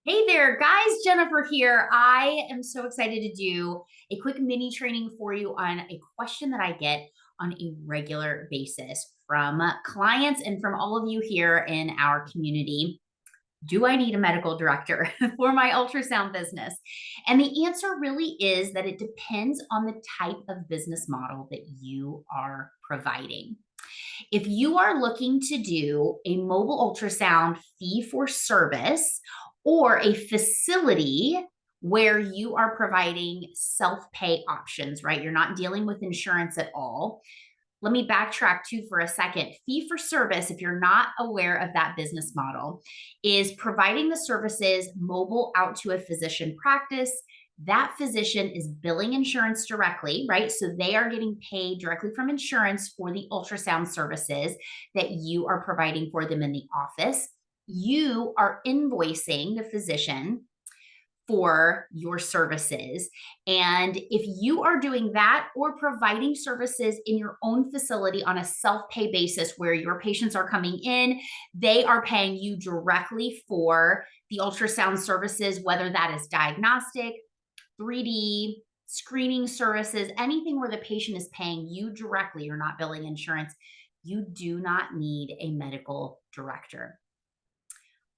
Hey there, guys. Jennifer here. I am so excited to do a quick mini training for you on a question that I get on a regular basis from clients and from all of you here in our community. Do I need a medical director for my ultrasound business? And the answer really is that it depends on the type of business model that you are providing. If you are looking to do a mobile ultrasound fee for service or a facility where you are providing self-pay options, right? You're not dealing with insurance at all. Let me backtrack too for a second. Fee for service, if you're not aware of that business model, is providing the services mobile out to a physician practice. That physician is billing insurance directly, right? So they are getting paid directly from insurance for the ultrasound services that you are providing for them in the office. You are invoicing the physician for your services. And if you are doing that or providing services in your own facility on a self-pay basis where your patients are coming in, they are paying you directly for the ultrasound services, whether that is diagnostic, 3D, screening services, anything where the patient is paying you directly, you're not billing insurance, you do not need a medical director.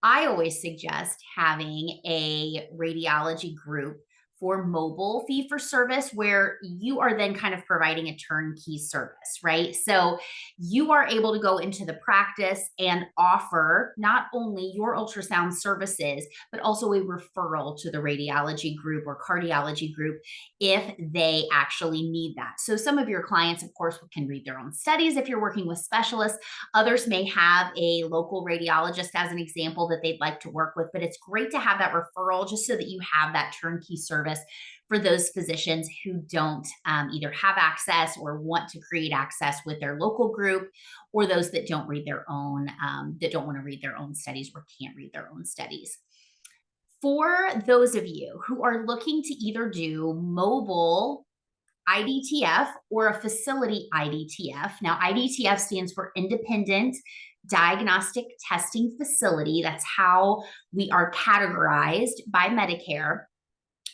I always suggest having a radiology group for mobile fee for service where you are then kind of providing a turnkey service, right? So you are able to go into the practice and offer not only your ultrasound services, but also a referral to the radiology group or cardiology group if they actually need that. So some of your clients, of course, can read their own studies if you're working with specialists. Others may have a local radiologist as an example that they'd like to work with, but it's great to have that referral just so that you have that turnkey service for those physicians who don't either have access or want to create access with their local group, or those that don't read their own, that don't want to read their own studies or can't read their own studies. For those of you who are looking to either do mobile IDTF or a facility IDTF. Now, IDTF stands for Independent Diagnostic Testing Facility. That's how we are categorized by Medicare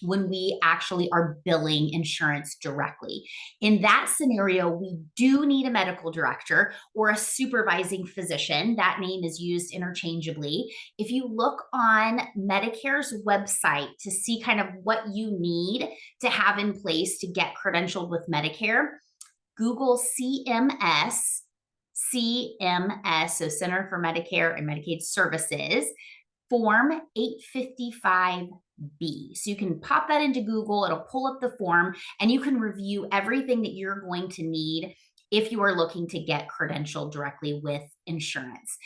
when we actually are billing insurance directly. In that scenario, we do need a medical director or a supervising physician. That name is used interchangeably. If you look on Medicare's website to see kind of what you need to have in place to get credentialed with Medicare, Google CMS, so Center for Medicare and Medicaid Services, Form 855B. So you can pop that into Google, it'll pull up the form, and you can review everything that you're going to need if you are looking to get credentialed directly with insurance.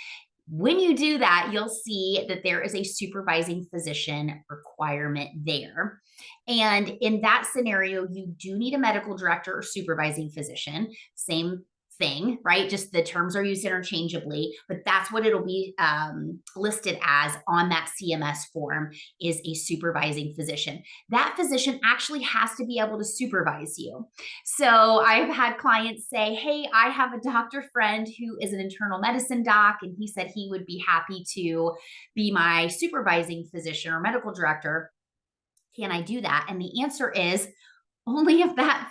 When you do that, you'll see that there is a supervising physician requirement there. And in that scenario, you do need a medical director or supervising physician. Same thing, right? Just the terms are used interchangeably, but that's what it'll be listed as on that CMS form, is a supervising physician. That physician actually has to be able to supervise you. So I've had clients say, hey, I have a doctor friend who is an internal medicine doc, and he said he would be happy to be my supervising physician or medical director. Can I do that? And the answer is, only if that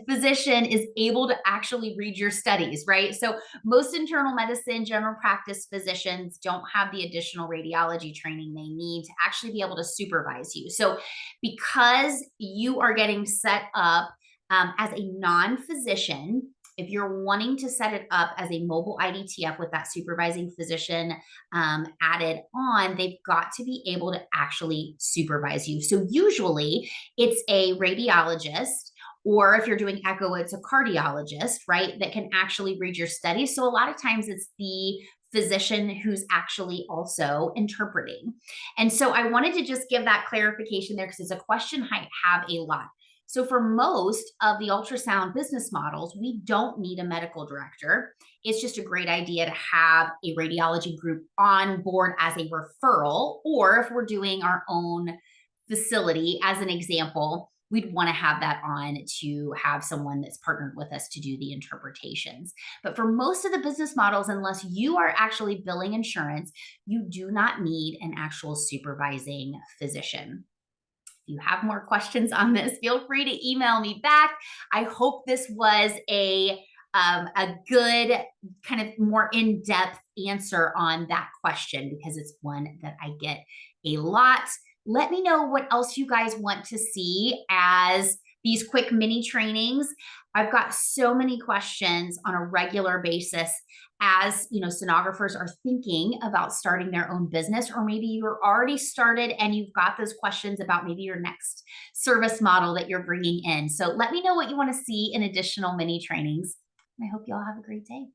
physician is able to actually read your studies, right? So most internal medicine, general practice physicians don't have the additional radiology training they need to actually be able to supervise you. So because you are getting set up as a non-physician, if you're wanting to set it up as a mobile IDTF with that supervising physician added on, they've got to be able to actually supervise you. So usually it's a radiologist, or if you're doing echo, it's a cardiologist, right, that can actually read your studies. So a lot of times it's the physician who's actually also interpreting. And so I wanted to just give that clarification there because it's a question I have a lot. So for most of the ultrasound business models, we don't need a medical director. It's just a great idea to have a radiology group on board as a referral, or if we're doing our own facility, as an example, we'd want to have that on to have someone that's partnered with us to do the interpretations. But for most of the business models, unless you are actually billing insurance, you do not need an actual supervising physician. If you have more questions on this, feel free to email me back. I hope this was a good kind of more in-depth answer on that question because it's one that I get a lot. Let me know what else you guys want to see as these quick mini trainings. I've got so many questions on a regular basis as sonographers are thinking about starting their own business, or maybe you're already started and you've got those questions about maybe your next service model that you're bringing in. So let me know what you want to see in additional mini trainings. I hope you all have a great day.